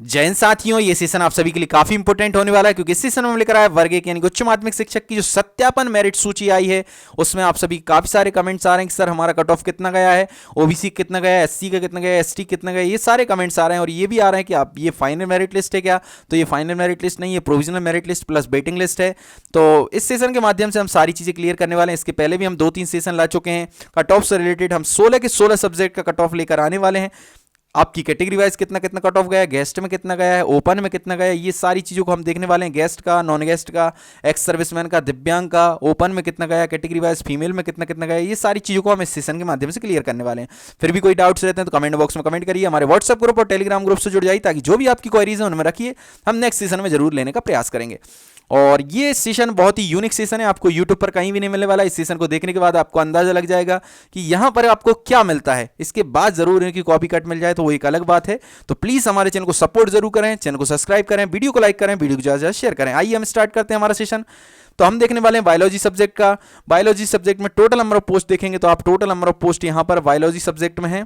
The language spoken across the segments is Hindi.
जय हिंद साथियों, ये सेशन आप सभी के लिए काफी इंपॉर्टेंट होने वाला है क्योंकि इस सेशन में हम लेकर आए वर्ग एक यानी कि उच्च माध्यमिक शिक्षक की जो सत्यापन मेरिट सूची आई है उसमें आप सभी काफी सारे कमेंट्स आ रहे हैं कि सर हमारा कट ऑफ कितना गया है, ओबीसी कितना गया है, एससी का कितना गया है, एसटी कितना गया है। ये सारे कमेंट्स आ रहे हैं और ये भी आ रहे हैं कि आप ये फाइनल मेरिट लिस्ट है क्या, तो ये फाइनल मेरिट लिस्ट नहीं है, provisional merit list plus waiting list है। तो इस सेशन के माध्यम से हम सारी चीजें क्लियर करने वाले हैं। इसके पहले भी हम 2-3 सेशन ला चुके हैं। कट ऑफ से रिलेटेड हम 16 के 16 सब्जेक्ट का कट ऑफ लेकर आने वाले हैं। आपकी कैटेगरी वाइज कितना कितना कट ऑफ गया है, गेस्ट में कितना गया है, ओपन में कितना गया है, ये सारी चीज़ों को हम देखने वाले हैं। गेस्ट का, नॉन गेस्ट का, एक्स सर्विसमैन का, दिव्यांग का, ओपन में कितना गया है, कैटेगरी वाइज फीमेल में कितना कितना गया है, ये सारी चीज़ों को हम इस सेशन के माध्यम से क्लियर करने वाले हैं। फिर भी कोई डाउट्स रहते हैं तो कमेंट बॉक्स में कमेंट करिए, हमारे व्हाट्सएप ग्रुप और टेलीग्राम ग्रुप से जुड़ जाइए ताकि जो भी आपकी क्वेरीज है उनमें रखिए, हम नेक्स्ट सेशन में जरूर लेने का प्रयास करेंगे। और ये सेशन बहुत ही यूनिक सेशन है, आपको यूट्यूब पर कहीं भी नहीं मिलने वाला। इस सेशन को देखने के बाद आपको अंदाजा लग जाएगा कि यहाँ पर आपको क्या मिलता है। इसके बाद जरूर इनकी कॉपी कट मिल जाए तो वो एक अलग बात है। तो प्लीज हमारे चैनल को सपोर्ट जरूर करें, चैनल को सब्सक्राइब करें, वीडियो को लाइक करें, वीडियो को ज़्यादा शेयर करें। आइए हम स्टार्ट करते हैं हमारा सेशन। तो हम देखने वाले हैं बायोलॉजी सब्जेक्ट का। बायोलॉजी सब्जेक्ट में टोटल नंबर ऑफ पोस्ट देखेंगे तो आप टोटल नंबर ऑफ पोस्ट यहाँ पर बायोलॉजी सब्जेक्ट में है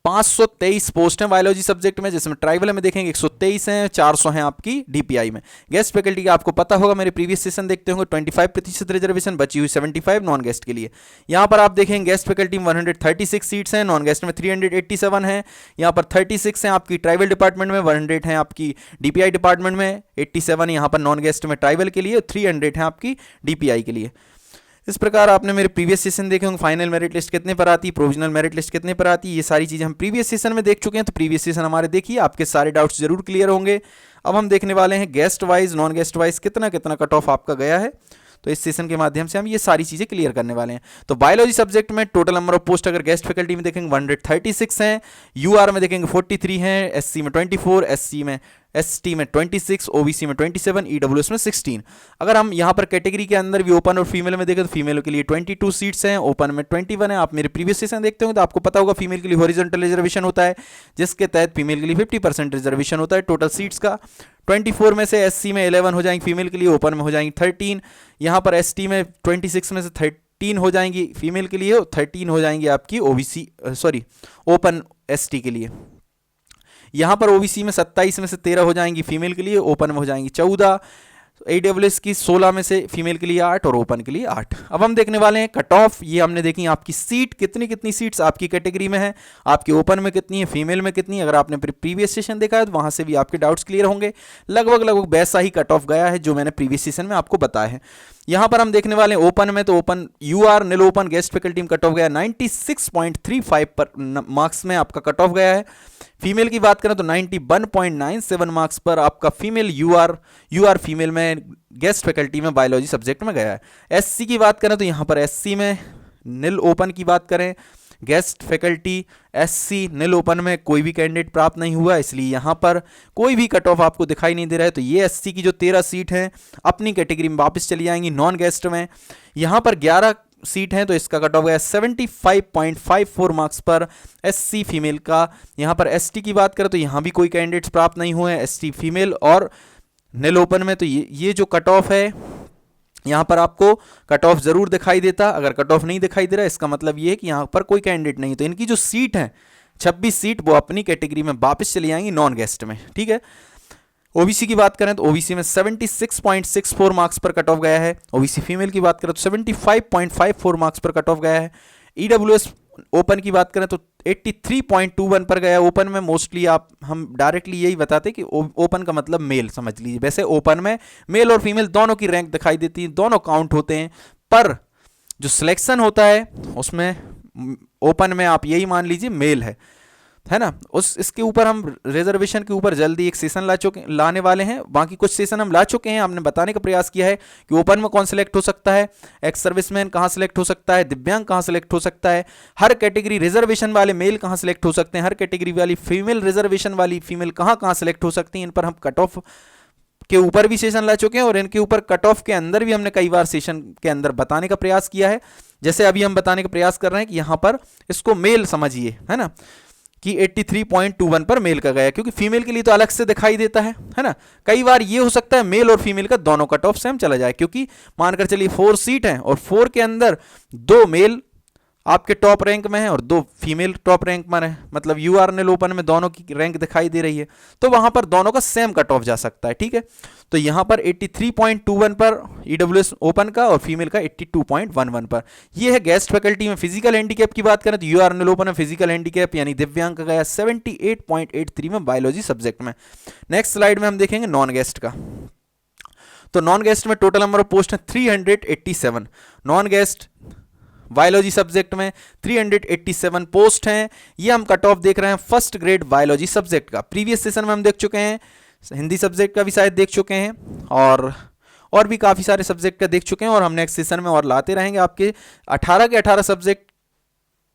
523 पोस्ट हैं बायोलॉजी सब्जेक्ट में, जिसमें ट्राइबल में देखेंगे 123 हैं, 400 हैं आपकी डीपीआई में। गेस्ट फैकल्टी का आपको पता होगा, मेरे प्रीवियस सेशन देखते होंगे 25% रिजर्वेशन, बची हुई 75 नॉन गेस्ट के लिए। यहाँ पर आप देखेंगे गेस्ट फैकल्टी में 136 सीट्स हैं, नॉन गेस्ट में 387 हैं। यहाँ पर 36 हैं आपकी ट्राइबल डिपार्टमेंट में, 100 हैं आपकी डीपीआई डिपार्टमेंट में, 87 यहाँ पर नॉन गेस्ट में ट्राइबल के लिए, 300 हैं आपकी डीपीआई के लिए। इस प्रकार आपने मेरे प्रीवियस सेशन देखे होंगे, फाइनल मेरिट लिस्ट कितने पर आती है, प्रोविजनल मेरिट लिस्ट कितने पर आती है, ये सारी चीज़ें हम प्रीवियस सेशन में देख चुके हैं। तो प्रीवियस सेशन हमारे देखिए, आपके सारे डाउट्स जरूर क्लियर होंगे। अब हम देखने वाले हैं guest wise, non guest wise कितना कितना कट ऑफ आपका गया है। तो इस सेशन के माध्यम से हम ये सारी चीज़ें क्लियर करने वाले हैं। तो बायोलॉजी सब्जेक्ट में टोटल नंबर ऑफ पोस्ट अगर गेस्ट फैकल्टी में देखेंगे 136 हैं, यूआर में देखेंगे 43 हैं, एससी में 24, एसटी में 26, ओबीसी में 27, ईडब्ल्यूएस में 16। अगर हम यहाँ पर कैटेगरी के अंदर भी ओपन और फीमेल में देखें तो फीमेल के लिए 22 सीट्स हैं, ओपन में 21 है। आप मेरे प्रीवियस सेशन देखते होंगे तो आपको पता होगा फीमेल के लिए हॉरिजॉन्टल रिजर्वेशन होता है, जिसके तहत फीमेल के लिए 50% रिजर्वेशन होता है टोटल सीट्स का। 24 में से एससी में 11 हो जाएंगी फीमेल के लिए, ओपन में हो जाएंगी 13। यहाँ पर एसटी में 26 में से 13 हो जाएंगी फीमेल के लिए, 13 हो जाएंगी आपकी ओबीसी ओपन एसटी के लिए। यहाँ पर ओबीसी में 27 में से 13 हो जाएंगी फीमेल के लिए, ओपन में हो जाएंगी 14। AWS की 16 में से फीमेल के लिए 8 और ओपन के लिए 8। अब हम देखने वाले हैं कट ऑफ। ये हमने देखी आपकी सीट कितनी कितनी सीट्स आपकी कैटेगरी में है, आपके ओपन में कितनी है, फीमेल में कितनी है। अगर आपने प्रीवियस सेशन देखा है तो वहाँ से भी आपके डाउट्स क्लियर होंगे। लगभग वैसा ही कट ऑफ गया है जो मैंने प्रीवियस सेशन में आपको बताया है। यहाँ पर हम देखने वाले हैं ओपन में, तो ओपन यूआर नील ओपन गेस्ट फैकल्टी में कट ऑफ गया 96.35 पर मार्क्स में आपका कट ऑफ गया है। फीमेल की बात करें तो 91.97 मार्क्स पर आपका फीमेल यूआर फीमेल में गेस्ट फैकल्टी में बायोलॉजी सब्जेक्ट में गया है। एससी की बात करें तो यहाँ पर एससी में नील ओपन की बात करें, गेस्ट फैकल्टी एससी नील ओपन में कोई भी कैंडिडेट प्राप्त नहीं हुआ, इसलिए यहाँ पर कोई भी कट ऑफ आपको दिखाई नहीं दे रहा है। तो ये एससी की जो 13 सीट हैं अपनी कैटेगरी में वापस चली जाएंगी नॉन गेस्ट में। यहाँ पर 11 सीट हैं तो इसका कट ऑफ गया 75.54 मार्क्स पर एससी फीमेल का। यहाँ पर एसटी की बात करें तो यहाँ भी कोई कैंडिडेट्स प्राप्त नहीं हुए हैं एसटी फीमेल और नील ओपन में। तो ये जो कट ऑफ है यहाँ पर आपको कट ऑफ जरूर दिखाई देता। अगर कट ऑफ नहीं दिखाई दे रहा इसका मतलब ये है कि यहाँ पर कोई कैंडिडेट नहीं। तो इनकी जो सीट है 26 सीट वो अपनी कैटेगरी में वापस चली जाएंगी नॉन गेस्ट में, ठीक है। ओबीसी की बात करें तो ओबीसी में 76.64 मार्क्स पर कट ऑफ गया है। ओबीसी फीमेल की बात करें तो 75.54 मार्क्स पर कट ऑफ गया है। ईडब्ल्यूएस ओपन की बात करें तो 83.21 पर गया। ओपन में मोस्टली हम डायरेक्टली यही बताते कि ओपन का मतलब मेल समझ लीजिए। वैसे ओपन में मेल और फीमेल दोनों की रैंक दिखाई देती है, दोनों काउंट होते हैं, पर जो सिलेक्शन होता है उसमें ओपन में आप यही मान लीजिए मेल है ना। इसके ऊपर हम रिजर्वेशन के ऊपर जल्दी एक सेशन लाने वाले हैं। बाकी कुछ सेशन हम ला चुके हैं, हमने बताने का प्रयास किया है कि ओपन में कौन सेलेक्ट हो सकता है, एक्स सर्विसमैन कहाँ सेलेक्ट हो सकता है, दिव्यांग कहाँ सेलेक्ट हो सकता है, हर कैटेगरी रिजर्वेशन वाले मेल कहाँ सेलेक्ट हो सकते हैं, हर कैटेगरी वाली फीमेल रिजर्वेशन वाली फीमेल कहाँ सेलेक्ट हो सकती हैं। इन पर हम कट ऑफ के ऊपर भी सेशन ला चुके हैं और इनके ऊपर कट ऑफ के अंदर भी हमने कई बार सेशन के अंदर बताने का प्रयास किया है। जैसे अभी हम बताने का प्रयास कर रहे हैं कि यहाँ पर इसको मेल समझिए, है ना, कि 83.21 पर मेल का गया, क्योंकि फीमेल के लिए तो अलग से दिखाई देता है ना। कई बार ये हो सकता है मेल और फीमेल का दोनों कट ऑफ सेम चला जाए, क्योंकि मानकर चलिए 4 सीट हैं और 4 के अंदर 2 मेल आपके टॉप रैंक में है और 2 फीमेल टॉप रैंक में है, मतलब यूआर नेल ओपन में दोनों की रैंक दिखाई दे रही है, तो वहां पर दोनों का सेम कट ऑफ जा सकता है, ठीक है। तो यहां पर 83.21 पर ईडब्ल्यूएस ओपन का और फीमेल का 82.11 पर। ये है गेस्ट फैकल्टी में। फिजिकल हैंडीकैप की बात करें तो यूआर नेल ओपन में फिजिकल हैंडीकैप यानी दिव्यांग का गया 78.83 में बायोलॉजी सब्जेक्ट में। नेक्स्ट स्लाइड में हम देखेंगे नॉन गेस्ट का। तो नॉन गेस्ट में टोटल नंबर ऑफ पोस्ट है 387। नॉन गेस्ट बायोलॉजी सब्जेक्ट में 387 पोस्ट हैं। ये हम कट ऑफ देख रहे हैं फर्स्ट ग्रेड बायोलॉजी सब्जेक्ट का। प्रीवियस सेशन में हम देख चुके हैं, हिंदी सब्जेक्ट का भी शायद देख चुके हैं, और भी काफ़ी सारे सब्जेक्ट का देख चुके हैं, और हम नेक्स्ट सेशन में और लाते रहेंगे। आपके 18 के 18 सब्जेक्ट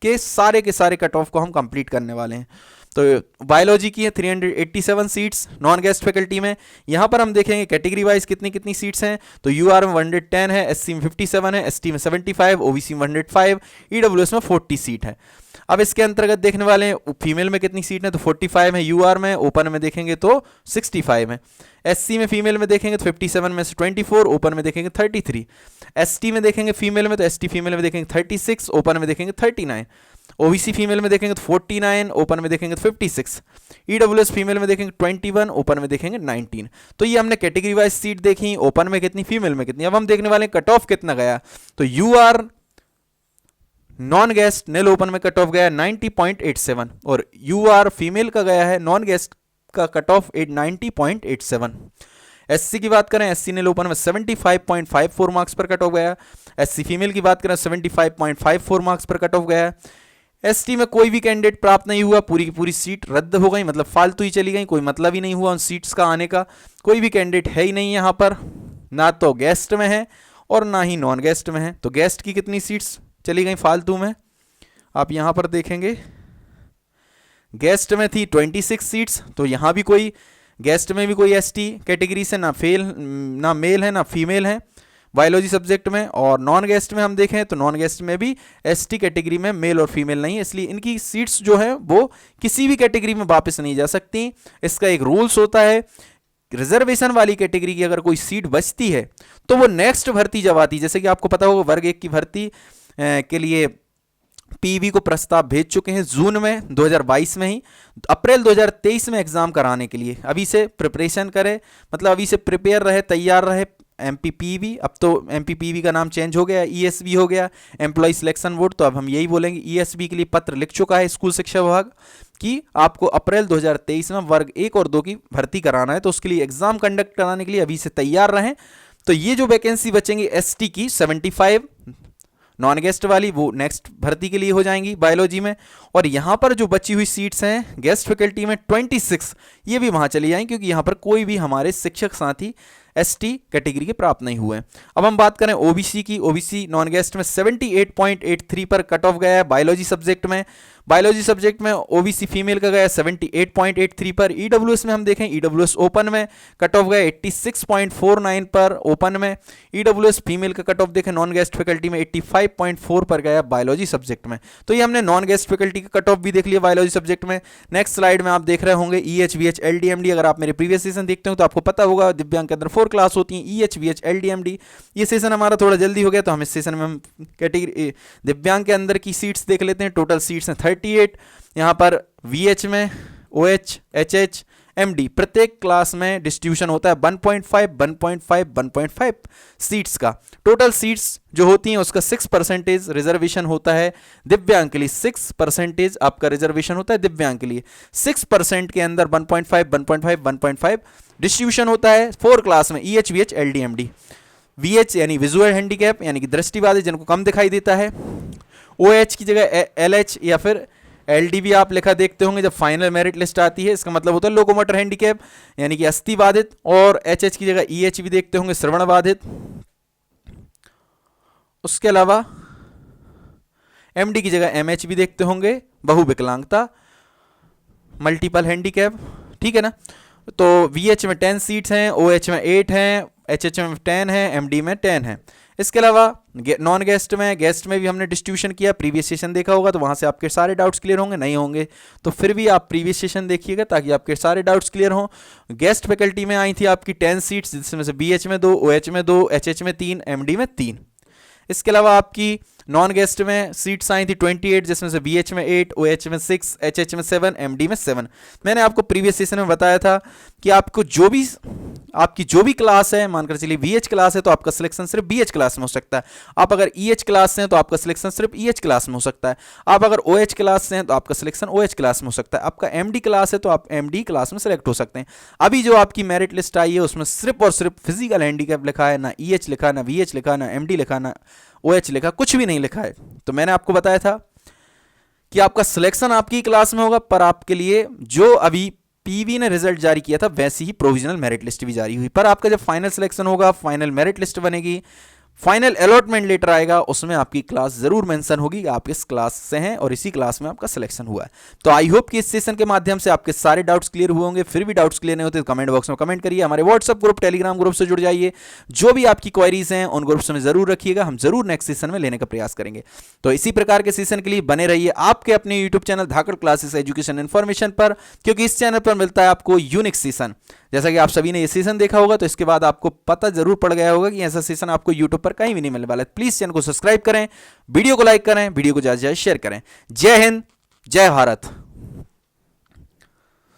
के सारे कट ऑफ को हम कंप्लीट करने वाले हैं। तो बायोलॉजी की है 387 सीट्स नॉन गेस्ट फैकल्टी में। यहाँ पर हम देखेंगे कैटेगरी वाइज कितनी सीट्स हैं। तो यूआर में 110 है, एससी में 57 है, एसटी में 75, ओबीसी में 105, ईडब्ल्यूएस में 40 सीट है। अब इसके अंतर्गत देखने वाले हैं फीमेल में कितनी सीट है, तो 45 है यूआर में, ओपन में देखेंगे तो 65 है। एससी में फीमेल में देखेंगे तो 57 में से 24, ओपन में देखेंगे 33। एसटी में देखेंगे फीमेल में तो एसटी फीमेल में देखेंगे 36, ओपन में देखेंगे 39। ओबीसी फीमेल में देखेंगे तो 49, ओपन में देखेंगे तो 56। ईडब्ल्यूएस फीमेल में देखेंगे 21, ओपन में देखेंगे 19। तो ये हमने कैटेगरी वाइज सीट देखी, ओपन में कितनी, फीमेल में कितनी। अब हम देखने वाले कट ऑफ कितना गया। तो यूआर नॉन गेस्ट नेल ओपन में कट ऑफ गया 90.87 और यूआर फीमेल का गया है नॉन गेस्ट का कट ऑफ 90.87। एससी की बात करें, एससी नेल ओपन में 75.54 मार्क्स पर कट ऑफ गया। एससी फीमेल की बात करें 75.54 मार्क्स पर कट ऑफ गया। एसटी में कोई भी कैंडिडेट प्राप्त नहीं हुआ, पूरी की पूरी सीट रद्द हो गई, मतलब फालतू ही चली गई, कोई मतलब ही नहीं हुआ उन सीट्स का आने का। कोई भी कैंडिडेट है ही नहीं यहाँ पर, ना तो गेस्ट में है और ना ही नॉन गेस्ट में है। तो गेस्ट की कितनी सीट्स चली गई फालतू में, आप यहाँ पर देखेंगे गेस्ट में थी 26 सीट्स। तो यहाँ भी कोई गेस्ट में भी कोई एसटी कैटेगरी से ना मेल है ना फीमेल है बायोलॉजी सब्जेक्ट में। और नॉन गेस्ट में हम देखें तो नॉन गेस्ट में भी एसटी कैटेगरी में मेल और फीमेल नहीं है, इसलिए इनकी सीट्स जो है वो किसी भी कैटेगरी में वापस नहीं जा सकती। इसका एक रूल्स होता है, रिजर्वेशन वाली कैटेगरी की अगर कोई सीट बचती है तो वो नेक्स्ट भर्ती जब आती, जैसे कि आपको पता होगा वर्ग 1 की भर्ती के लिए पीवी को प्रस्ताव भेज चुके हैं जून में 2022 में ही। अप्रैल 2023 में एग्जाम कराने के लिए अभी से प्रिपरेशन करे, मतलब अभी से प्रिपेयर रहे, तैयार रहे। एमपीपीवी, अब तो एमपीपीवी का नाम चेंज हो गया, ईएसबी हो गया, एम्प्लॉय सिलेक्शन बोर्ड। तो अब हम यही बोलेंगे, ईएसबी के लिए पत्र लिख चुका है स्कूल शिक्षा विभाग कि आपको अप्रैल 2023 में वर्ग 1 और 2 की भर्ती कराना है, तो उसके लिए एग्जाम कंडक्ट कराने के लिए अभी से तैयार रहें। तो ये जो वैकेंसी बचेंगी एसटी की 75 नॉन गेस्ट वाली, वो नेक्स्ट भर्ती के लिए हो जाएंगी बायोलॉजी में। और यहाँ पर जो बची हुई सीट्स हैं गेस्ट फैकल्टी में 26, ये भी वहाँ चली जाएंगी क्योंकि यहाँ पर कोई भी हमारे शिक्षक साथी एसटी कैटेगरी के प्राप्त नहीं हुए। अब हम बात करें ओबीसी की। ओबीसी नॉन गेस्ट में 78.83 पर कट ऑफ गया है बायोलॉजी सब्जेक्ट में। बायोलॉजी सब्जेक्ट में ओबीसी फीमेल का गया 78.83 पर। ईडब्ल्यूएस में हम देखें, ईडब्ल्यूएस ओपन में कट ऑफ गया 86.49 पर ओपन में। ईडब्ल्यूएस फीमेल का कट ऑफ देखें नॉन गेस्ट फैकल्टी में 85.4 पर गया बायोलॉजी सब्जेक्ट में। तो ये हमने नॉन गेस्ट फैकल्टी का कट ऑफ भी देख लिया बायोलॉजी सब्जेक्ट में। नेक्स्ट स्लाइड में आप देख रहे होंगे EHVH LDMD। अगर आप मेरे प्रीवियस सेशन देखते हो तो आपको पता होगा दिव्यांग के अंदर 4 क्लास होती हैं, EHVH LDMD। ये सेशन हमारा थोड़ा जल्दी हो गया तो हम इस सेशन में हम कैटेगरी दिव्यांग के अंदर की सीट्स देख लेते हैं। टोटल सीट्स हैं 38। यहाँ पर VH में OH, HH, MD प्रत्येक क्लास में डिस्ट्रीब्यूशन होता है 1.5 सीट्स का। टोटल सीट्स जो होती हैं उसका 6% रिजर्वेशन होता है दिव्यांग के लिए। 6% आपका रिजर्वेशन होता है दिव्यांग के लिए। 6% के अंदर 1.5 डिस्ट्रीब्यूशन होता है 4 क्लास में EHVH LDMD। VH यानी विजुअल हैंडीकैप यानी कि दृष्टिबाधित जिनको कम दिखाई देता है। OH की जगह LH या फिर LD भी आप लिखा देखते होंगे जब फाइनल मेरिट लिस्ट आती है, इसका मतलब होता है लोकोमोटर हैंडीकैप यानी कि अस्थि बाधित। और HH की जगह EH भी देखते होंगे श्रवण बाधित। उसके अलावा MD की जगह MH भी देखते होंगे बहुविकलांगता, मल्टीपल हैंडीकैप, ठीक है ना। तो VH में 10 सीट्स हैं, OH में 8 हैं, HH में 10 है, MD में 10 है। इसके अलावा नॉन गेस्ट में भी हमने डिस्ट्रीब्यूशन किया। प्रीवियस सेशन देखा होगा तो वहाँ से आपके सारे डाउट्स क्लियर होंगे, नहीं होंगे तो फिर भी आप प्रीवियस सेशन देखिएगा ताकि आपके सारे डाउट्स क्लियर हों। गेस्ट फैकल्टी में आई थी आपकी 10 सीट्स, जिसमें से BH में 2, OH में 2, HH में 3, MD में 3। इसके अलावा आपकी नॉन गेस्ट में सीट्स आई थी 28, जिसमें से बीएच में 8, ओएच में 6, एचएच में 7, एमडी में 7। मैंने आपको प्रीवियस सेशन में बताया था कि आपको आपकी जो भी क्लास है, मानकर चलिए बीएच क्लास है तो आपका सिलेक्शन सिर्फ बीएच क्लास में हो सकता है। आप अगर ईएच क्लास से हैं तो आपका सिलेक्शन सिर्फ ईएच क्लास में हो सकता है। आप अगर ओएच क्लास से हैं तो आपका सिलेक्शन ओएच क्लास में हो सकता है। आपका एमडी क्लास है तो आप एमडी क्लास में सेलेक्ट हो सकते हैं। अभी जो आपकी मेरिट लिस्ट आई है उसमें सिर्फ और सिर्फ फिजिकल हैंडीकैप लिखा है, ना ईएच लिखा, ना वीएच लिखा, ना एमडी लिखा, ना ओएच लिखा, कुछ भी नहीं लिखा है। तो मैंने आपको बताया था कि आपका सिलेक्शन आपकी क्लास में होगा, पर आपके लिए जो अभी पीवी ने रिजल्ट जारी किया था वैसी ही प्रोविजनल मेरिट लिस्ट भी जारी हुई। पर आपका जब फाइनल सिलेक्शन होगा, फाइनल मेरिट लिस्ट बनेगी, फाइनल अलॉटमेंट लेटर आएगा, उसमें आपकी क्लास जरूर मेंशन होगी कि आप इस क्लास से हैं और इसी क्लास में आपका सिलेक्शन हुआ है। तो आई होप कि इस सेशन के माध्यम से आपके सारे डाउट्स क्लियर हुए होंगे। फिर भी डाउट्स क्लियर नहीं होते तो कमेंट बॉक्स में कमेंट करिए, हमारे व्हाट्सएप ग्रुप, टेलीग्राम ग्रुप से जुड़ जाइए। जो भी आपकी क्वेरीज हैं उन ग्रुप्स में जरूर रखिएगा, हम जरूर नेक्स्ट सेशन में लेने का प्रयास करेंगे। तो इसी प्रकार के सेशन के लिए बने रहिए आपके अपने यूट्यूब चैनल धाकड़ क्लासेस एजुकेशन इन्फॉर्मेशन पर, क्योंकि इस चैनल पर मिलता है आपको यूनिक सेशन। जैसा कि आप सभी ने ये सेशन देखा होगा तो इसके बाद आपको पता जरूर पड़ गया होगा कि ऐसा सेशन आपको यूट्यूब पर कहीं भी नहीं मिलने वाला है। प्लीज चैनल को सब्सक्राइब करें, वीडियो को लाइक करें, वीडियो को ज्यादा से ज्यादा शेयर करें। जय हिंद, जय भारत।